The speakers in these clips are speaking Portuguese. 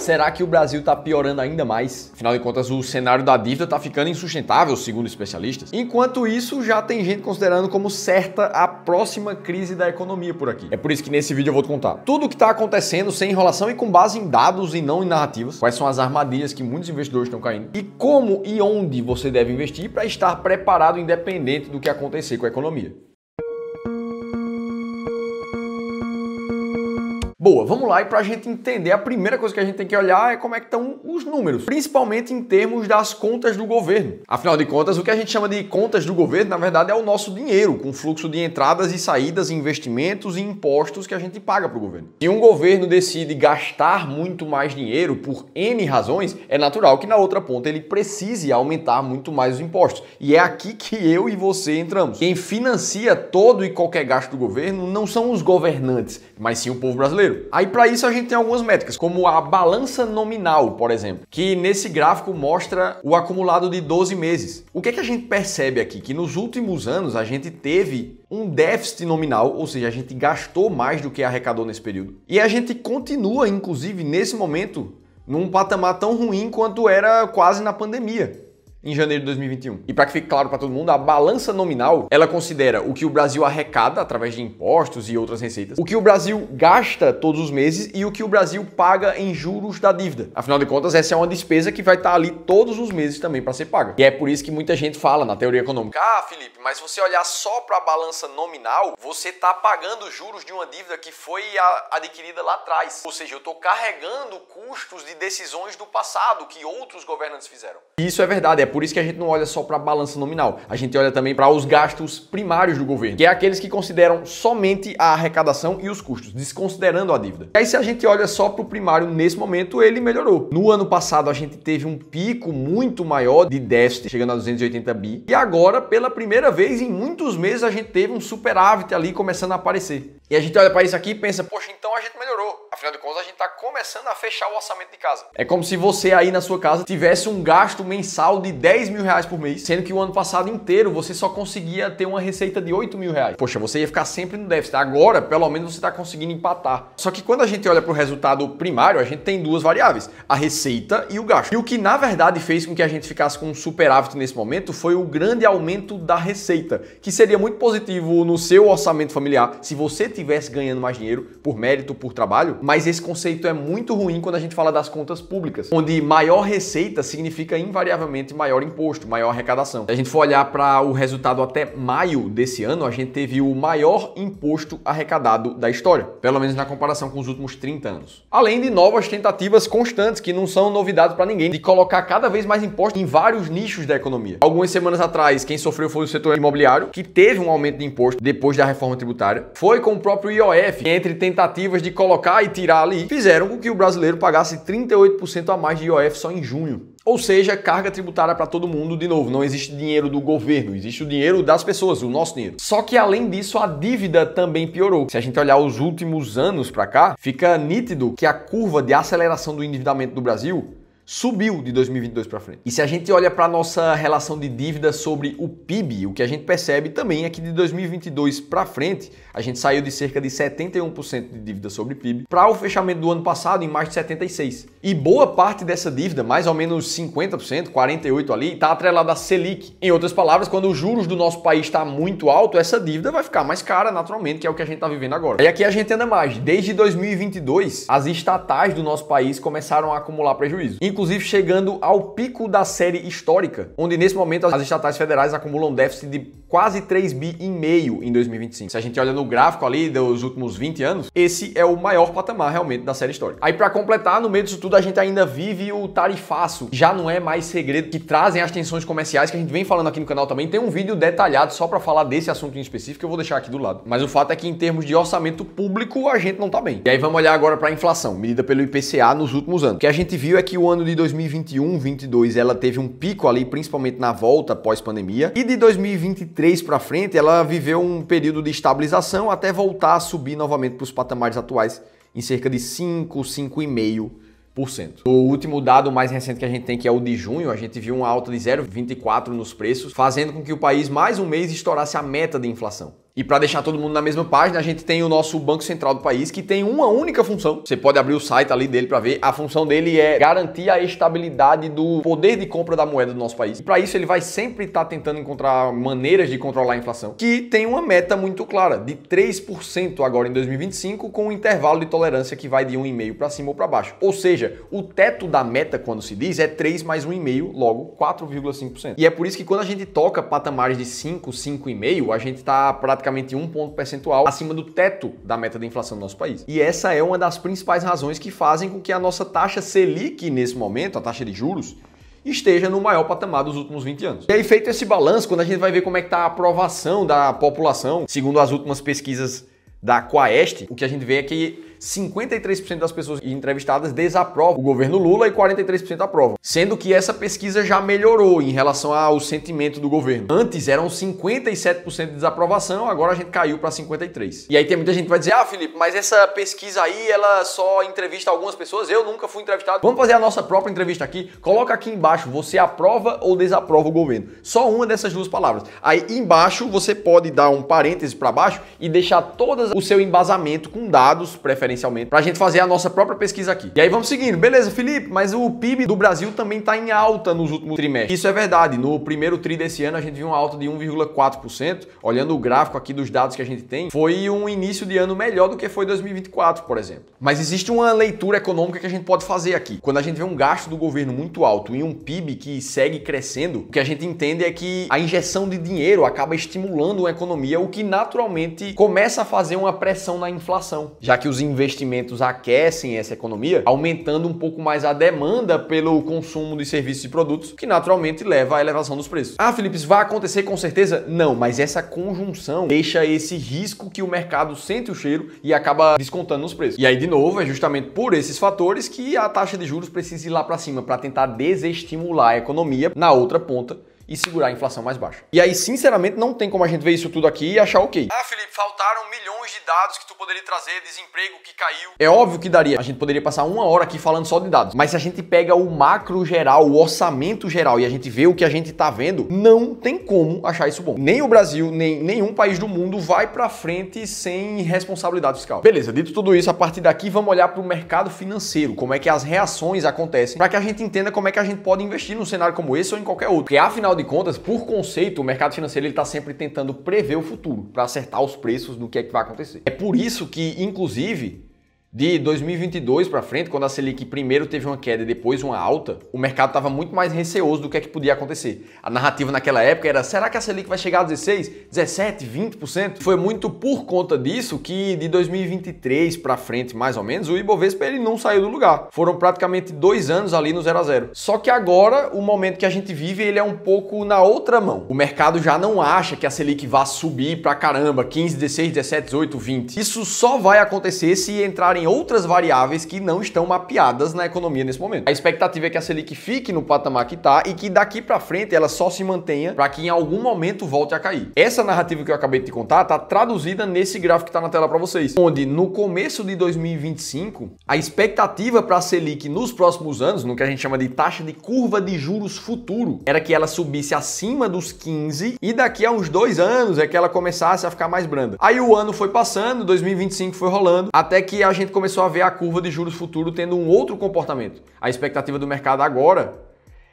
será que o Brasil está piorando ainda mais? Afinal de contas, o cenário da dívida está ficando insustentável, segundo especialistas. Enquanto isso, já tem gente considerando como certa a próxima crise da economia por aqui. É por isso que nesse vídeo eu vou te contar tudo o que está acontecendo sem enrolação e com base em dados e não em narrativas, quais são as armadilhas que muitos investidores estão caindo e como e onde você deve investir para estar preparado independente do que acontecer com a economia. Boa, vamos lá, e para a gente entender, a primeira coisa que a gente tem que olhar é como é que estão os números, principalmente em termos das contas do governo. Afinal de contas, o que a gente chama de contas do governo, na verdade, é o nosso dinheiro, com fluxo de entradas e saídas, investimentos e impostos que a gente paga para o governo. Se um governo decide gastar muito mais dinheiro por N razões, é natural que na outra ponta ele precise aumentar muito mais os impostos. E é aqui que eu e você entramos. Quem financia todo e qualquer gasto do governo não são os governantes, mas sim o povo brasileiro. Aí para isso a gente tem algumas métricas, como a balança nominal, por exemplo, que nesse gráfico mostra o acumulado de 12 meses. O que é que a gente percebe aqui? Que nos últimos anos a gente teve um déficit nominal, ou seja, a gente gastou mais do que arrecadou nesse período. E a gente continua, inclusive, nesse momento, num patamar tão ruim quanto era quase na pandemia, em janeiro de 2021. E para que fique claro para todo mundo, a balança nominal, ela considera o que o Brasil arrecada através de impostos e outras receitas, o que o Brasil gasta todos os meses e o que o Brasil paga em juros da dívida. Afinal de contas, essa é uma despesa que vai estar ali todos os meses também para ser paga. E é por isso que muita gente fala na teoria econômica: ah, Felipe, mas se você olhar só para a balança nominal, você está pagando juros de uma dívida que foi adquirida lá atrás. Ou seja, eu estou carregando custos de decisões do passado que outros governantes fizeram. E isso é verdade, é por isso que a gente não olha só para a balança nominal, a gente olha também para os gastos primários do governo, que é aqueles que consideram somente a arrecadação e os custos, desconsiderando a dívida. E aí, se a gente olha só para o primário nesse momento, ele melhorou. No ano passado a gente teve um pico muito maior de déficit, chegando a 280 bi, e agora, pela primeira vez em muitos meses, a gente teve um superávit ali começando a aparecer. E a gente olha para isso aqui e pensa: poxa, então a gente melhorou. Afinal de contas, a gente está começando a fechar o orçamento de casa. É como se você aí na sua casa tivesse um gasto mensal de 10 mil reais por mês, sendo que o ano passado inteiro você só conseguia ter uma receita de 8 mil reais. Poxa, você ia ficar sempre no déficit. Agora, pelo menos, você está conseguindo empatar. Só que quando a gente olha para o resultado primário, a gente tem duas variáveis: a receita e o gasto. E o que, na verdade, fez com que a gente ficasse com um superávit nesse momento foi o grande aumento da receita, que seria muito positivo no seu orçamento familiar se você tivesse ganhando mais dinheiro por mérito, por trabalho, mas esse conceito é muito ruim quando a gente fala das contas públicas, onde maior receita significa invariavelmente maior imposto, maior arrecadação. Se a gente for olhar para o resultado até maio desse ano, a gente teve o maior imposto arrecadado da história, pelo menos na comparação com os últimos 30 anos. Além de novas tentativas constantes, que não são novidades para ninguém, de colocar cada vez mais imposto em vários nichos da economia. Algumas semanas atrás, quem sofreu foi o setor imobiliário, que teve um aumento de imposto depois da reforma tributária. Foi com o próprio IOF, entre tentativas de colocar e tirar ali, fizeram com que o brasileiro pagasse 38% a mais de IOF só em junho. Ou seja, carga tributária para todo mundo. De novo, não existe dinheiro do governo, existe o dinheiro das pessoas, o nosso dinheiro. Só que além disso, a dívida também piorou. Se a gente olhar os últimos anos para cá, fica nítido que a curva de aceleração do endividamento do Brasil subiu de 2022 para frente. E se a gente olha para a nossa relação de dívida sobre o PIB, o que a gente percebe também é que de 2022 para frente, a gente saiu de cerca de 71% de dívida sobre PIB para o fechamento do ano passado em mais de 76%. E boa parte dessa dívida, mais ou menos 50%, 48% ali, está atrelada à Selic. Em outras palavras, quando os juros do nosso país está muito alto, essa dívida vai ficar mais cara naturalmente, que é o que a gente está vivendo agora. E aqui a gente anda mais. Desde 2022, as estatais do nosso país começaram a acumular prejuízo, inclusive chegando ao pico da série histórica, onde nesse momento as estatais federais acumulam déficit de quase 3,5 bi em 2025. Se a gente olha no gráfico ali dos últimos 20 anos, esse é o maior patamar realmente da série histórica. Aí para completar, no meio disso tudo a gente ainda vive o tarifaço. Já não é mais segredo que trazem as tensões comerciais que a gente vem falando aqui no canal também. Tem um vídeo detalhado só para falar desse assunto em específico que eu vou deixar aqui do lado. Mas o fato é que em termos de orçamento público a gente não tá bem. E aí vamos olhar agora para a inflação, medida pelo IPCA nos últimos anos. O que a gente viu é que o ano de 2021-22 ela teve um pico ali, principalmente na volta pós-pandemia, e de 2023 para frente ela viveu um período de estabilização até voltar a subir novamente para os patamares atuais em cerca de 5,5%. O último dado mais recente que a gente tem, que é o de junho, a gente viu uma alta de 0,24 nos preços, fazendo com que o país mais um mês estourasse a meta de inflação. E para deixar todo mundo na mesma página, a gente tem o nosso Banco Central do país, que tem uma única função. Você pode abrir o site ali dele para ver. A função dele é garantir a estabilidade do poder de compra da moeda do nosso país. E para isso ele vai sempre estar tentando encontrar maneiras de controlar a inflação, que tem uma meta muito clara, de 3% agora em 2025, com um intervalo de tolerância que vai de 1,5% para cima ou para baixo. Ou seja, o teto da meta, quando se diz, é 3 mais 1,5, logo 4,5%. E é por isso que quando a gente toca patamares de 5, 5,5, a gente está praticamente 1 ponto percentual acima do teto da meta da inflação do nosso país. E essa é uma das principais razões que fazem com que a nossa taxa Selic, nesse momento, a taxa de juros, esteja no maior patamar dos últimos 20 anos. E aí, feito esse balanço, quando a gente vai ver como é que está a aprovação da população, segundo as últimas pesquisas da Quaest, o que a gente vê é que 53% das pessoas entrevistadas desaprovam o governo Lula e 43% aprovam. Sendo que essa pesquisa já melhorou em relação ao sentimento do governo. Antes eram 57% de desaprovação, agora a gente caiu para 53%. E aí tem muita gente que vai dizer, Felipe, mas essa pesquisa aí, ela só entrevista algumas pessoas, eu nunca fui entrevistado. Vamos fazer a nossa própria entrevista aqui. Coloca aqui embaixo, você aprova ou desaprova o governo? Só uma dessas duas palavras. Aí embaixo você pode dar um parêntese para baixo e deixar todo o seu embasamento com dados, preferencialmente, para a gente fazer a nossa própria pesquisa aqui. E aí vamos seguindo. Beleza, Felipe, mas o PIB do Brasil também está em alta nos últimos trimestres. Isso é verdade. No primeiro tri desse ano, a gente viu uma alta de 1,4%. Olhando o gráfico aqui dos dados que a gente tem, foi um início de ano melhor do que foi 2024, por exemplo. Mas existe uma leitura econômica que a gente pode fazer aqui. Quando a gente vê um gasto do governo muito alto e um PIB que segue crescendo, o que a gente entende é que a injeção de dinheiro acaba estimulando a economia, o que naturalmente começa a fazer uma pressão na inflação, já que os investimentos aquecem essa economia, aumentando um pouco mais a demanda pelo consumo de serviços e produtos, que naturalmente leva à elevação dos preços. Felipe, isso vai acontecer com certeza? Não, mas essa conjunção deixa esse risco que o mercado sente o cheiro e acaba descontando nos preços. E aí, de novo, é justamente por esses fatores que a taxa de juros precisa ir lá para cima para tentar desestimular a economia na outra ponta e segurar a inflação mais baixa. E aí, sinceramente, não tem como a gente ver isso tudo aqui e achar ok. Felipe, faltaram milhões de dados que tu poderia trazer, desemprego que caiu. É óbvio que daria. A gente poderia passar 1 hora aqui falando só de dados. Mas se a gente pega o macro geral, o orçamento geral e a gente vê o que a gente tá vendo, não tem como achar isso bom. Nem o Brasil, nem nenhum país do mundo vai pra frente sem responsabilidade fiscal. Beleza, dito tudo isso, a partir daqui vamos olhar para o mercado financeiro, como é que as reações acontecem, para que a gente entenda como é que a gente pode investir num cenário como esse ou em qualquer outro. Porque afinal de contas, por conceito, o mercado financeiro ele tá sempre tentando prever o futuro, para acertar os preços do que é que vai acontecer. É por isso que, inclusive, de 2022 para frente, quando a Selic primeiro teve uma queda e depois uma alta, o mercado estava muito mais receoso do que é que podia acontecer. A narrativa naquela época era, será que a Selic vai chegar a 16, 17, 20%? Foi muito por conta disso que de 2023 para frente, mais ou menos, o Ibovespa ele não saiu do lugar. Foram praticamente 2 anos ali no 0 a 0. Só que agora, o momento que a gente vive, ele é um pouco na outra mão. O mercado já não acha que a Selic vá subir pra caramba, 15, 16, 17, 18, 20. Isso só vai acontecer se entrarem outras variáveis que não estão mapeadas na economia nesse momento. A expectativa é que a Selic fique no patamar que está e que daqui para frente ela só se mantenha para que em algum momento volte a cair. Essa narrativa que eu acabei de te contar está traduzida nesse gráfico que está na tela para vocês, onde no começo de 2025 a expectativa para a Selic nos próximos anos, no que a gente chama de taxa de curva de juros futuro, era que ela subisse acima dos 15 e daqui a uns 2 anos é que ela começasse a ficar mais branda. Aí o ano foi passando, 2025 foi rolando, até que a gente começou a ver a curva de juros futuro tendo um outro comportamento. A expectativa do mercado agora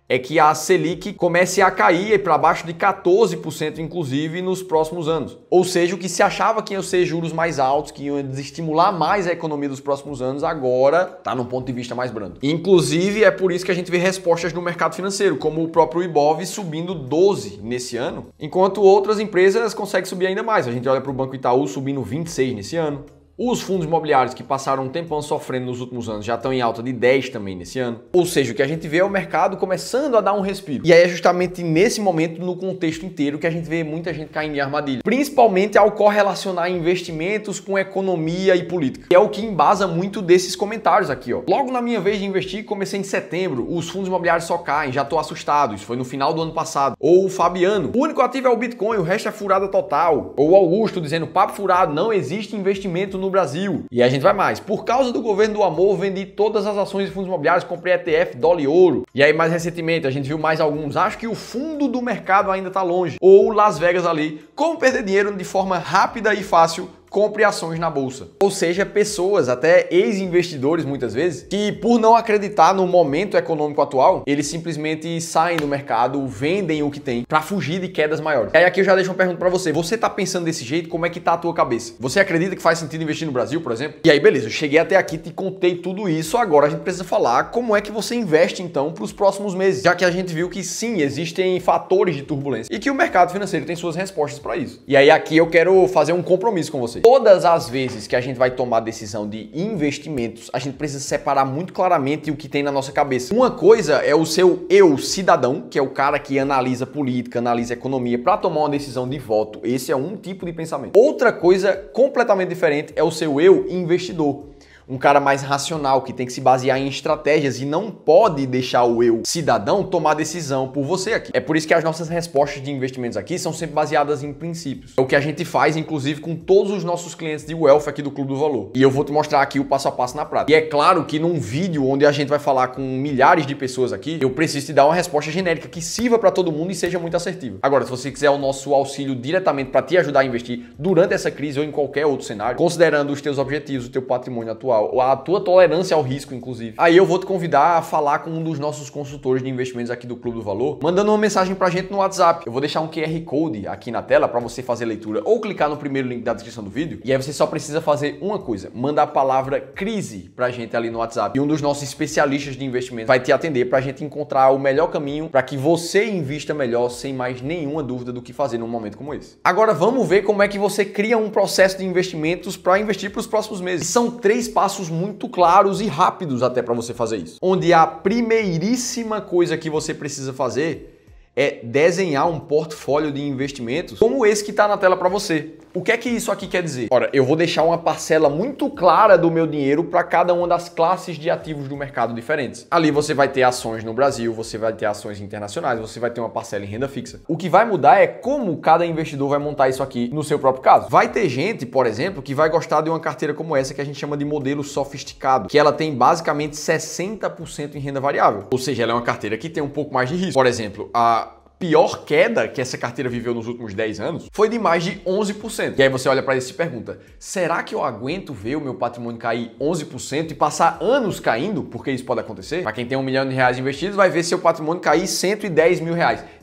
é que a Selic comece a cair para baixo de 14%, inclusive, nos próximos anos. Ou seja, o que se achava que iam ser juros mais altos, que iam desestimular mais a economia dos próximos anos, agora está num ponto de vista mais brando. Inclusive, é por isso que a gente vê respostas no mercado financeiro, como o próprio Ibov subindo 12 nesse ano, enquanto outras empresas conseguem subir ainda mais. A gente olha para o Banco Itaú subindo 26 nesse ano. Os fundos imobiliários que passaram um tempão sofrendo nos últimos anos já estão em alta de 10 também nesse ano. Ou seja, o que a gente vê é o mercado começando a dar um respiro. E aí é justamente nesse momento, no contexto inteiro, que a gente vê muita gente caindo em armadilha. Principalmente ao correlacionar investimentos com economia e política. Que é o que embasa muito desses comentários aqui, ó. Logo na minha vez de investir, comecei em setembro, os fundos imobiliários só caem, já tô assustado. Isso foi no final do ano passado. Ou o Fabiano, o único ativo é o Bitcoin, o resto é furada total. Ou o Augusto dizendo, papo furado, não existe investimento no no Brasil. E a gente vai mais. Por causa do governo do amor, vendi todas as ações de fundos imobiliários, comprei ETF, dólar e ouro. E aí mais recentemente a gente viu mais alguns. Acho que o fundo do mercado ainda tá longe. Ou Las Vegas ali. Como perder dinheiro de forma rápida e fácil? Compre ações na bolsa. Ou seja, pessoas, até ex-investidores muitas vezes, que por não acreditar no momento econômico atual, eles simplesmente saem do mercado, vendem o que tem para fugir de quedas maiores. E aí aqui eu já deixo uma pergunta para você. Você tá pensando desse jeito? Como é que tá a tua cabeça? Você acredita que faz sentido investir no Brasil, por exemplo? E aí, beleza, eu cheguei até aqui, te contei tudo isso, agora a gente precisa falar como é que você investe então para os próximos meses, já que a gente viu que sim, existem fatores de turbulência e que o mercado financeiro tem suas respostas para isso. E aí aqui eu quero fazer um compromisso com você. Todas as vezes que a gente vai tomar decisão de investimentos, a gente precisa separar muito claramente o que tem na nossa cabeça. Uma coisa é o seu eu cidadão, que é o cara que analisa política, analisa economia para tomar uma decisão de voto. Esse é um tipo de pensamento. Outra coisa completamente diferente é o seu eu investidor. Um cara mais racional, que tem que se basear em estratégias e não pode deixar o eu cidadão tomar decisão por você aqui. É por isso que as nossas respostas de investimentos aqui são sempre baseadas em princípios. É o que a gente faz, inclusive, com todos os nossos clientes de Wealth aqui do Clube do Valor. E eu vou te mostrar aqui o passo a passo na prática. E é claro que num vídeo onde a gente vai falar com milhares de pessoas aqui, eu preciso te dar uma resposta genérica que sirva para todo mundo e seja muito assertiva. Agora, se você quiser o nosso auxílio diretamente para te ajudar a investir durante essa crise ou em qualquer outro cenário, considerando os teus objetivos, o teu patrimônio atual, a tua tolerância ao risco, inclusive. Aí eu vou te convidar a falar com um dos nossos consultores de investimentos aqui do Clube do Valor, mandando uma mensagem pra gente no WhatsApp. Eu vou deixar um QR Code aqui na tela para você fazer a leitura ou clicar no primeiro link da descrição do vídeo. E aí você só precisa fazer uma coisa, mandar a palavra crise pra gente ali no WhatsApp. E um dos nossos especialistas de investimento vai te atender pra gente encontrar o melhor caminho para que você invista melhor sem mais nenhuma dúvida do que fazer num momento como esse. Agora vamos ver como é que você cria um processo de investimentos para investir para os próximos meses. São 3 passos muito claros e rápidos até para você fazer isso. Onde a primeiríssima coisa que você precisa fazer é desenhar um portfólio de investimentos como esse que está na tela para você. O que é que isso aqui quer dizer? Ora, eu vou deixar uma parcela muito clara do meu dinheiro para cada uma das classes de ativos do mercado diferentes. Ali você vai ter ações no Brasil, você vai ter ações internacionais, você vai ter uma parcela em renda fixa. O que vai mudar é como cada investidor vai montar isso aqui no seu próprio caso. Vai ter gente, por exemplo, que vai gostar de uma carteira como essa que a gente chama de modelo sofisticado, que ela tem basicamente 60% em renda variável. Ou seja, ela é uma carteira que tem um pouco mais de risco. Por exemplo, a pior queda que essa carteira viveu nos últimos 10 anos foi de mais de 11%. E aí você olha para isso e se pergunta, será que eu aguento ver o meu patrimônio cair 11% e passar anos caindo? Porque isso pode acontecer. Para quem tem R$1 milhão investidos, vai ver seu patrimônio cair R$110 mil.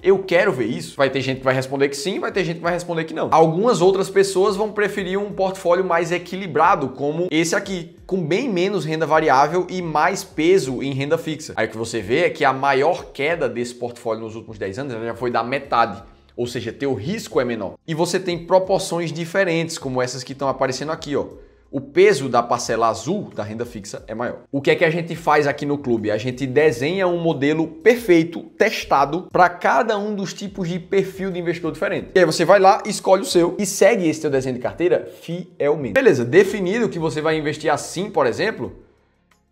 Eu quero ver isso? Vai ter gente que vai responder que sim, vai ter gente que vai responder que não. Algumas outras pessoas vão preferir um portfólio mais equilibrado, como esse aqui, com bem menos renda variável e mais peso em renda fixa. Aí o que você vê é que a maior queda desse portfólio nos últimos 10 anos já foi da metade. Ou seja, teu risco é menor. E você tem proporções diferentes, como essas que estão aparecendo aqui, ó. O peso da parcela azul da renda fixa é maior. O que é que a gente faz aqui no clube? A gente desenha um modelo perfeito, testado, para cada um dos tipos de perfil de investidor diferente. E aí você vai lá, escolhe o seu e segue esse teu desenho de carteira fielmente. Beleza, definido que você vai investir assim, por exemplo,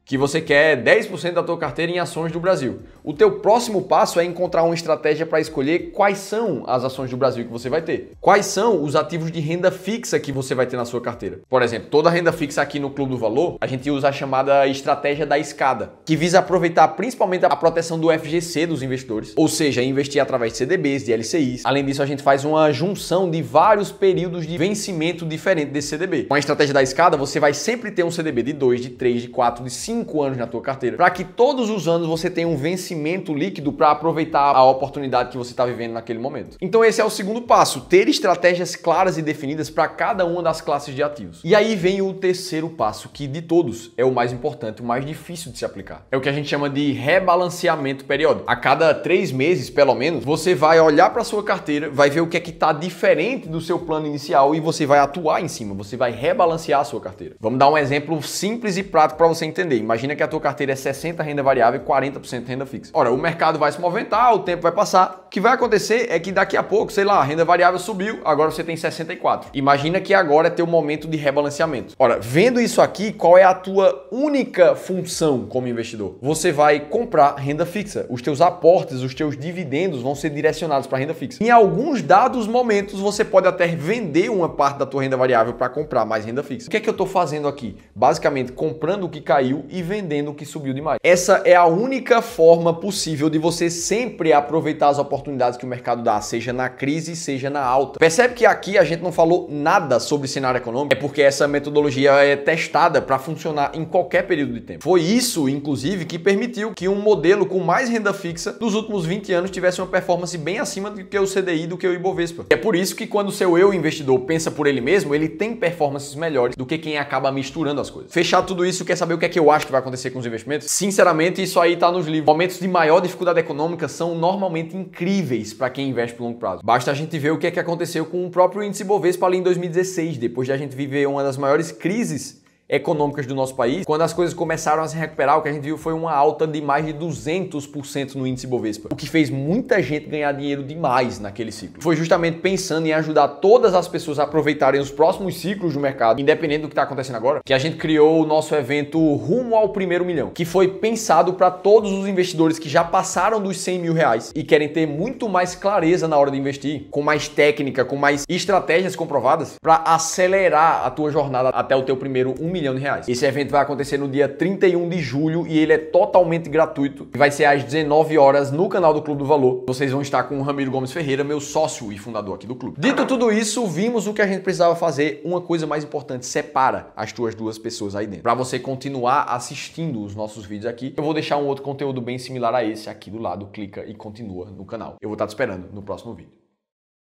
que você quer 10% da tua carteira em ações do Brasil. O teu próximo passo é encontrar uma estratégia para escolher quais são as ações do Brasil que você vai ter. Quais são os ativos de renda fixa que você vai ter na sua carteira. Por exemplo, toda a renda fixa aqui no Clube do Valor, a gente usa a chamada estratégia da escada, que visa aproveitar principalmente a proteção do FGC dos investidores, ou seja, investir através de CDBs, de LCIs. Além disso, a gente faz uma junção de vários períodos de vencimento diferente desse CDB. Com a estratégia da escada, você vai sempre ter um CDB de 2, de 3, de 4, de 5 anos na tua carteira, para que todos os anos você tenha um vencimento líquido para aproveitar a oportunidade que você está vivendo naquele momento. Então esse é o segundo passo, ter estratégias claras e definidas para cada uma das classes de ativos. E aí vem o terceiro passo, que de todos é o mais importante, o mais difícil de se aplicar. É o que a gente chama de rebalanceamento periódico. A cada 3 meses, pelo menos, você vai olhar para sua carteira, vai ver o que é que está diferente do seu plano inicial e você vai atuar em cima, você vai rebalancear a sua carteira. Vamos dar um exemplo simples e prático para você entender. Imagina que a tua carteira é 60% renda variável e 40% renda fixa. fixa. Ora, o mercado vai se movimentar, o tempo vai passar. O que vai acontecer é que daqui a pouco, sei lá, a renda variável subiu, agora você tem 64. Imagina que agora é teu momento de rebalanceamento. Ora, vendo isso aqui, qual é a tua única função como investidor? Você vai comprar renda fixa. Os teus aportes, os teus dividendos vão ser direcionados para renda fixa. Em alguns dados momentos, você pode até vender uma parte da tua renda variável para comprar mais renda fixa. O que é que eu estou fazendo aqui? Basicamente, comprando o que caiu e vendendo o que subiu demais. Essa é a única forma possível de você sempre aproveitar as oportunidades que o mercado dá, seja na crise, seja na alta. Percebe que aqui a gente não falou nada sobre cenário econômico? É porque essa metodologia é testada para funcionar em qualquer período de tempo. Foi isso, inclusive, que permitiu que um modelo com mais renda fixa dos últimos 20 anos tivesse uma performance bem acima do que o CDI, do que o Ibovespa. É por isso que quando o seu eu investidor pensa por ele mesmo, ele tem performances melhores do que quem acaba misturando as coisas. Fechar tudo isso, quer saber o que é que eu acho que vai acontecer com os investimentos? Sinceramente, isso aí tá nos livros. Momentos de maior dificuldade econômica são normalmente incríveis para quem investe por longo prazo. Basta a gente ver o que é que aconteceu com o próprio índice Bovespa ali em 2016, depois de a gente viver uma das maiores crises econômicas do nosso país. Quando as coisas começaram a se recuperar, o que a gente viu foi uma alta de mais de 200% no índice Bovespa, o que fez muita gente ganhar dinheiro demais naquele ciclo. Foi justamente pensando em ajudar todas as pessoas a aproveitarem os próximos ciclos do mercado, independente do que está acontecendo agora, que a gente criou o nosso evento Rumo ao Primeiro Milhão, que foi pensado para todos os investidores que já passaram dos 100 mil reais e querem ter muito mais clareza na hora de investir, com mais técnica, com mais estratégias comprovadas, para acelerar a tua jornada até o teu primeiro 1 milhão de reais. Esse evento vai acontecer no dia 31 de julho e ele é totalmente gratuito. Vai ser às 19 horas no canal do Clube do Valor. Vocês vão estar com o Ramiro Gomes Ferreira, meu sócio e fundador aqui do clube. Dito tudo isso, vimos o que a gente precisava fazer. Uma coisa mais importante, separa as tuas duas pessoas aí dentro. Para você continuar assistindo os nossos vídeos aqui, eu vou deixar um outro conteúdo bem similar a esse aqui do lado. Clica e continua no canal. Eu vou estar te esperando no próximo vídeo.